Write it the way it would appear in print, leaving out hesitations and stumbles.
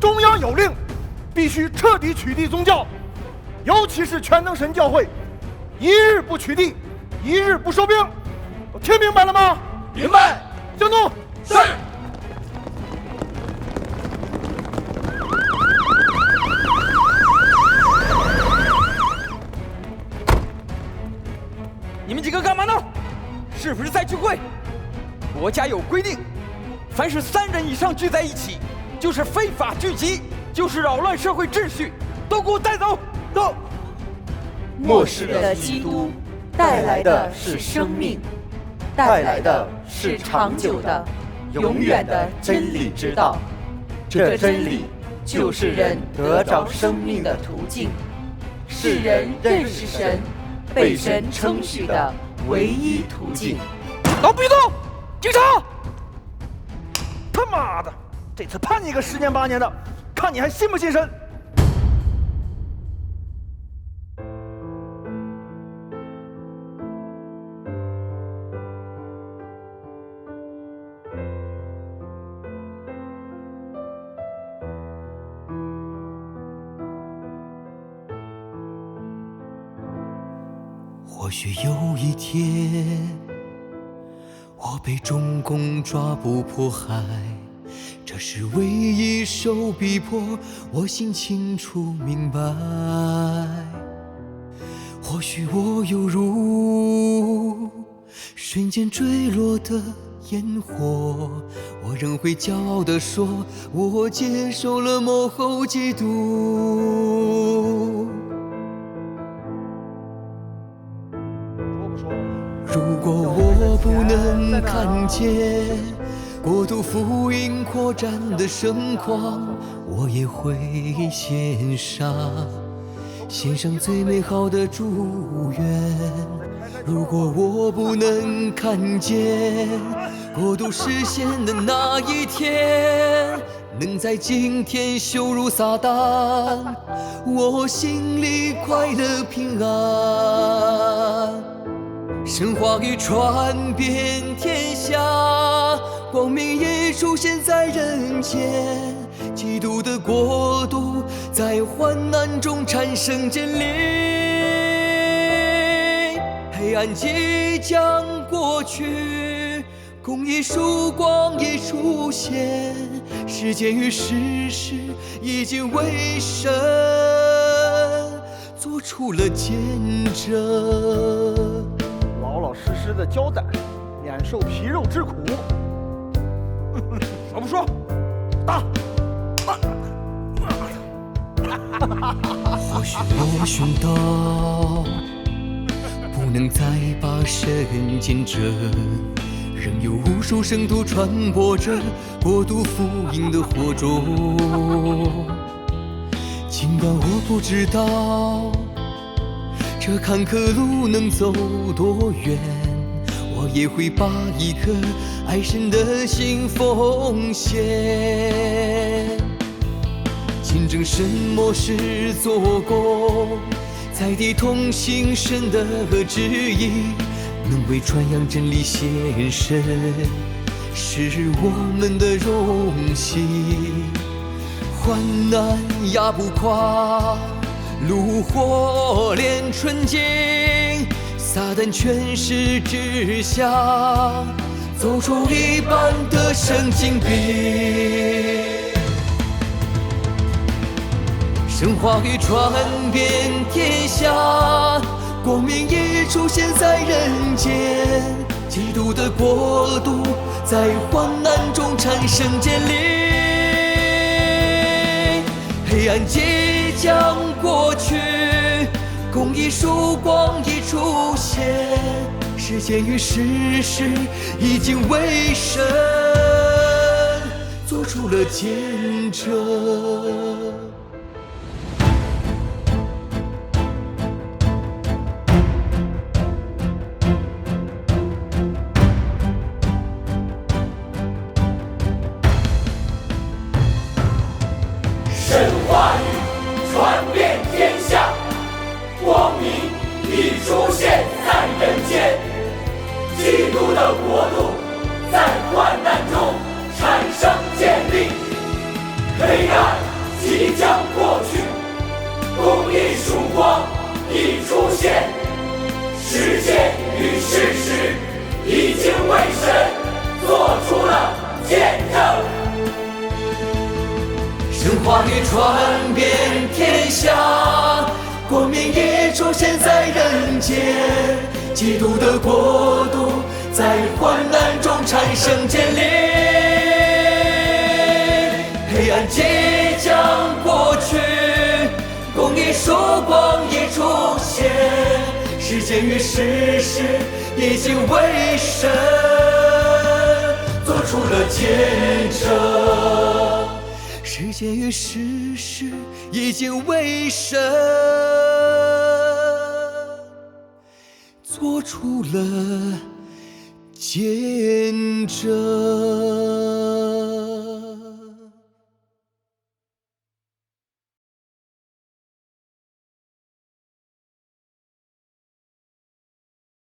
中央有令，必须彻底取缔宗教，尤其是全能神教会，一日不取缔，一日不收兵。都听明白了吗？明白。行动。是。你们几个干嘛呢？是不是在聚会？国家有规定，凡是3人以上聚在一起，就是非法聚集，就是扰乱社会秩序，都给我带走！走！末世的基督带来的是生命，带来的是长久的、永远的真理之道。这真理就是人得着生命的途径，是人认识神、被神称许的唯一途径。都闭嘴！警察！他妈的，这次判你个10年8年的，看你还信不信神！或许有一天，我被中共抓捕迫害，这是唯一受逼迫，我心清楚明白。或许我犹如瞬间坠落的烟火，我仍会骄傲地说，我接受了幕后基督。如果我不能看见国度福音扩展的盛况，我也会献上最美好的祝愿。如果我不能看见国度实现的那一天，能在今天羞辱撒旦，我心里快乐平安。神话语传遍天下，光明也出现在人间，基督的国度在患难中产生建立，黑暗即将过去，公义曙光已出现，世界与世事已经为神做出了见证。老老实实的交代，免受皮肉之苦。说不说？打！或许我寻到不能再把神见证，仍有无数圣徒传播着国度福音的火种。尽管我不知道这坎坷路能走多远，我也会把一颗爱神的心奉献，见证神末世做工，在地同行神的旨意，能为传扬真理献身，是我们的荣幸。患难压不垮，炉火炼纯净，撒旦权势之下，走出一般的神经病。神话语传遍天下，光明也出现在人间，基督的国度在患难中产生建立，黑暗即将过去，公义曙光已出现，世界与世事已经为神做出了见证。神话语传遍天下，光明已出现在人间，基督的国度在患难中产生建立，黑暗现，世界与事实已经为神做出了见证。神话语传遍天下，光明也出现在人间，基督的国度在患难中产生建立，黑暗即将过去，公义曙光已出现，时间与事实已经为神做出了见证，时间与事实已经为神做出了见证。